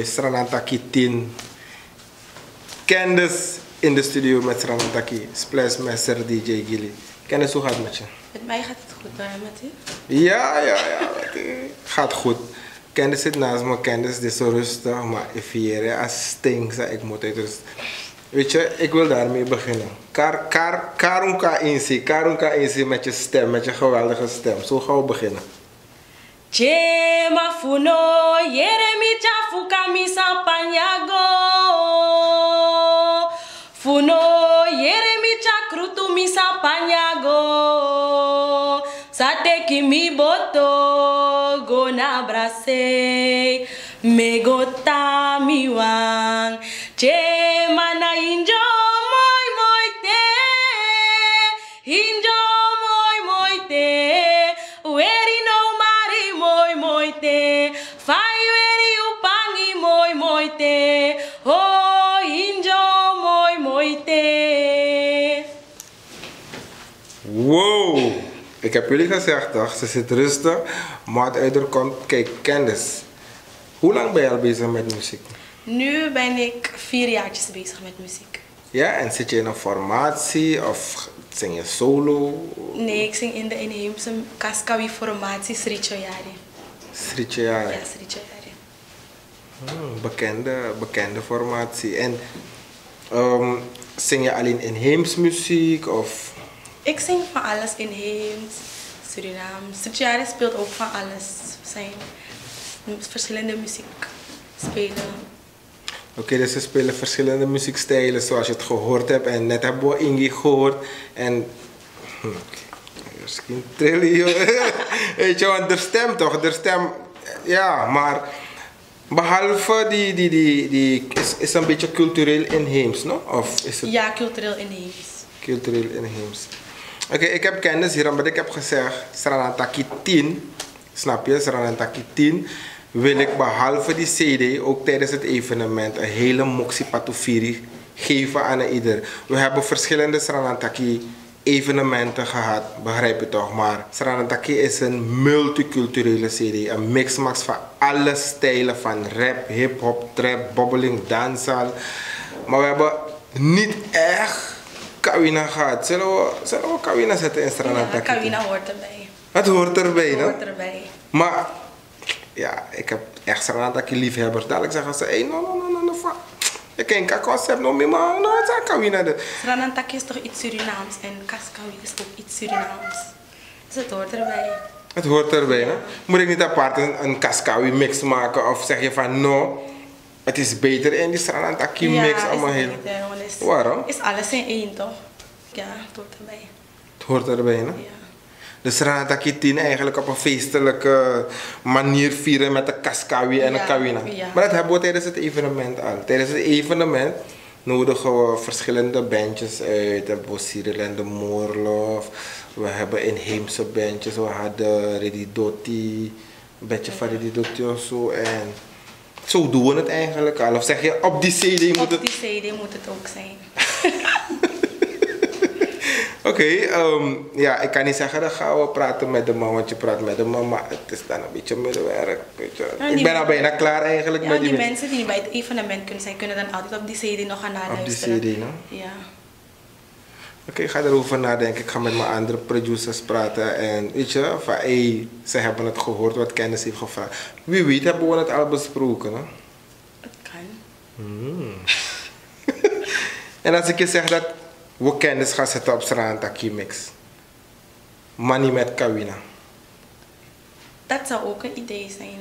Sranantaki 10. Candice in de studio met Sranantaki. Splashmaster DJ Gilly. Candice, hoe gaat het met je? Met mij gaat het goed, hoor. Met u? Ja. Gaat goed. Candice zit naast me. Candice is zo rustig. Maar even als sting, zei ik moet uit rust. Weet je, ik wil daarmee beginnen. Karunka inzi met je stem, met je geweldige stem. Zo gaan we beginnen. Chema funo, yeremi chafuka misa panyago. Funo, yeremi chakrutu misa panyago. Sateki mi boto, go na brase. Me gota mi wang. Chema na injo moi moi te. Injo moi te. Weri no mari moi te. Fai weri upangi moi te. Oh injo moi te. Wow! Ik heb jullie gezegd toch, ze zit rustig, maar het uit haar komt. Kijk, Candice, hoe lang ben je al bezig met muziek? Nu ben ik 4 jaartjes bezig met muziek. Ja, en zit je in een formatie of zing je solo? Nee, ik zing in de inheemse Kaskawi formatie Srichoyari. Srichoyari? Ja, Srichoyari. Bekende formatie. En zing je alleen inheems muziek of? Ik zing van alles inheems, Surinaams. Srichoyari speelt ook van alles. We zijn verschillende muziek spelen. Oké, dus ze spelen verschillende muziekstijlen zoals je het gehoord hebt. En net hebben we Ingi gehoord. En misschien trillen, joh. Weet je, want de stem toch, de stem, ja, maar behalve die is een beetje cultureel inheems, no? Of is het? Ja, cultureel inheems. Cultureel inheems. Oké, ik heb kennis hier, omdat ik heb gezegd, Sranantaki 10, snap je, Sranantaki 10, wil ik behalve die CD ook tijdens het evenement een hele Moxie Patufiri geven aan ieder. We hebben verschillende Sranantaki evenementen gehad, begrijp je toch? Maar Sranantaki is een multiculturele CD, een mixmax van alle stijlen van rap, hip-hop, trap, bobbeling, dancehall. Maar we hebben niet echt Kawina gehad. Zullen we Kawina zetten in Sranantaki? Ja, Kawina hoort erbij. Het hoort erbij, hè? Het hoort erbij. Maar ja, ik heb echt Sranantaki liefhebbers. Dadelijk zeggen ze, hey, no. Ik ken een concept nog meer, maar no, het is Kawina. Sranantaki is toch iets Surinaams en Kaskawi is ook iets Surinaams. Dus het hoort erbij. Het hoort erbij, hè? Moet ik niet apart een Kaskawi mix maken of zeg je van, no, het is beter in die Sranantaki mix allemaal heel. Waarom? Is alles in één toch? Ja, het hoort erbij. Het hoort erbij, hè? Ja. De Sranantaki 10 eigenlijk op een feestelijke manier vieren met een Kaskawi en een Kawina. Ja. Maar dat hebben we tijdens het evenement al. Tijdens het evenement nodigen we verschillende bandjes uit. We hebben Cyril en de Moorlof. We hebben inheemse bandjes. We hadden Reddy Dotti, een beetje van Reddy Dotti of zo. En zo doen we het eigenlijk al. Of zeg je, op die CD moet het... Op die CD moet het ook zijn. Oké, ja, ik kan niet zeggen dat gaan we praten met de man, want je praat met de man, maar het is dan een beetje middenwerk, weet je. Ja, ik ben al bijna klaar eigenlijk ja, met die mensen die bij het evenement kunnen zijn, kunnen dan altijd op die CD nog gaan naluisteren. Op die CD, no? Ja. Oké, ik ga erover nadenken. Ik ga met mijn andere producers praten en weet je, van hey, ze hebben het gehoord wat kennis heeft gevraagd. Wie weet hebben we het al besproken, hè? Het kan. En als ik je zeg dat we kennis gaan zetten op Sranantaki mix. Money met Kawina. Dat zou ook een idee zijn.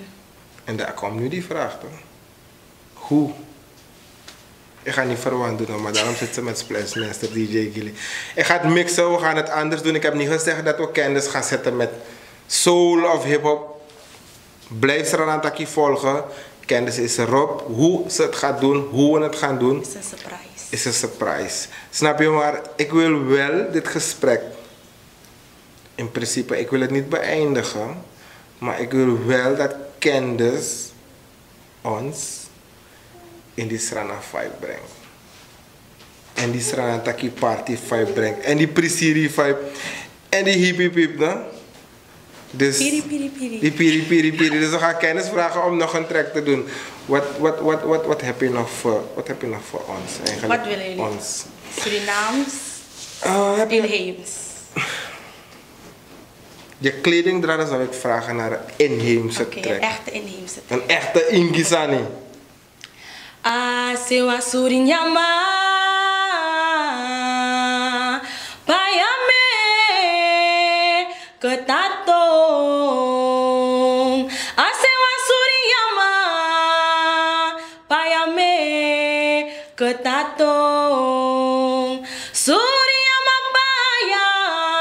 En daar komt nu die vraag toch? Hoe? Ik ga niet verwant doen, maar daarom zit ze met Splashmaster DJ Gilly. Ik ga het mixen, we gaan het anders doen. Ik heb niet gezegd dat we kennis gaan zetten met soul of hip-hop. Blijf Sranantaki volgen. Kennis is erop. Hoe ze het gaat doen, hoe we het gaan doen, Is een surprise. is een surprise. Snap je? Maar ik wil wel dit gesprek, in principe, ik wil het niet beëindigen, maar ik wil wel dat Candice ons in die Srana vibe brengt. En die Sranantaki party vibe brengt. En die Prisiri vibe. En die hippie piep, no? Dus Piri piri piri. die piri piri piri. Dus we gaan kennis vragen om nog een track te doen. Wat heb je nog voor ons eigenlijk? Wat willen jullie? Ons. Surinaams, Heb je inheems. je kledingdraad, zou ik vragen naar een inheemse Oké, track. een echte inheemse track. Een echte Ingisani. Sewa Surinyama Payame Ketatong Sewa Surinyama Payame Ketatong Suryama Payang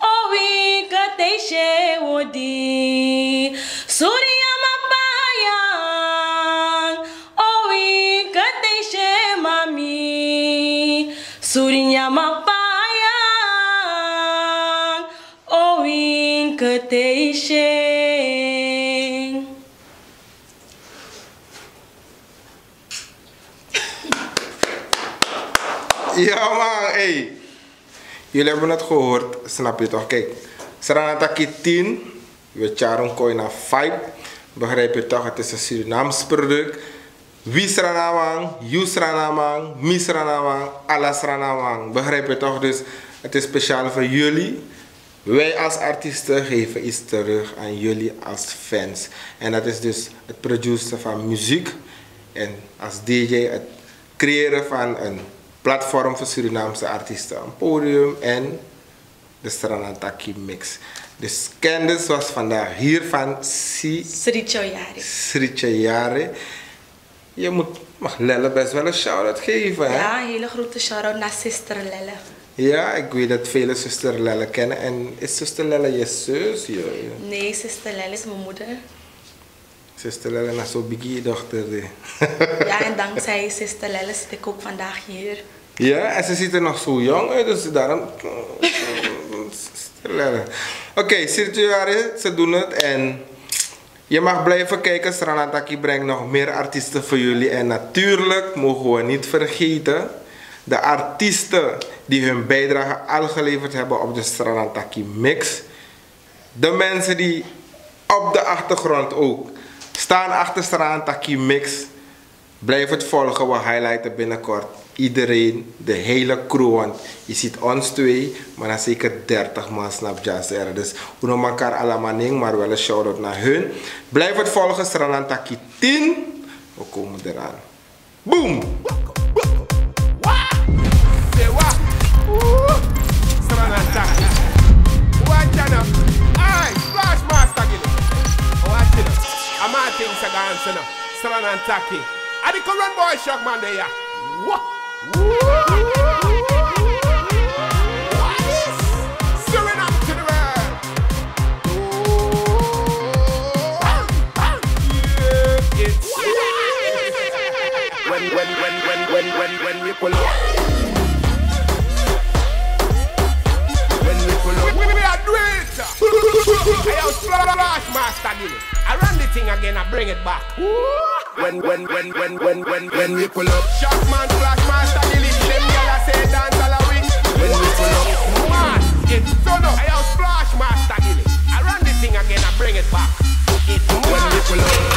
Owi Keteshe Wodi Suryama Payang Owi Keteshe Mami Suryama Payang Owi Keteshe. Ja man, hey. Jullie hebben het gehoord, snap je toch? Kijk, Saranataki 10, we charren kooi naar 5. Begrijp je toch? Het is een Surinaams product. Wie Sranawang, You Sranawang, Mi Sranawang, Alla Sranawang. Begrijp je toch? Dus het is speciaal voor jullie. Wij als artiesten geven iets terug aan jullie als fans. En dat is dus het produceren van muziek. En als DJ het creëren van een platform voor Surinaamse artiesten. Een podium en de Saranataki mix. Dus Candice was vandaag hier van Sritje Jare. Je mag Lelle best wel een shout-out geven, hè? Ja, een hele grote shout-out naar Sister Lelle. Ja, ik weet dat vele zuster Lelle kennen. En is zuster Lelle je zus? Ja. Nee, Sister Lelle is mijn moeder. Zuster Lelle is zo'n biggie dochter. Ja, en dankzij Sister Lelle zit ik ook vandaag hier. Ja, en ze ziet er nog zo jong uit, dus daarom... Zuster Lelle. Oké, Sirtje, ze doen het en... Je mag blijven kijken, Saranataki brengt nog meer artiesten voor jullie. En natuurlijk mogen we niet vergeten... de artiesten die hun bijdrage al geleverd hebben op de Saranataki mix. De mensen die op de achtergrond ook staan achter Saranataki mix. Blijf het volgen, we highlighten binnenkort iedereen, de hele crew. Want je ziet ons twee, maar dan zeker 30 man Snapjazz er. Dus we noemen elkaar allemaal niet, maar wel een shout-out naar hun. Blijf het volgen, Saranataki 10. We komen eraan. Boom! Saranataki. Watch out now. Aye, Flash Master Gilly. Watch it now. I'm all things are gone, so now. Saranataki. I the current boy shock man there, yeah. What? Suriname to the world. Yeah, it's when we pull up. I was Flash Master Gilly. I run the thing again, I bring it back. When we pull up. Shockman, Flash Master Gilly. Them yalla say dance all a wing. When we pull up. Man, it's done up. I was Flash Master Gilly. I run the thing again, I bring it back. It's when we pull up.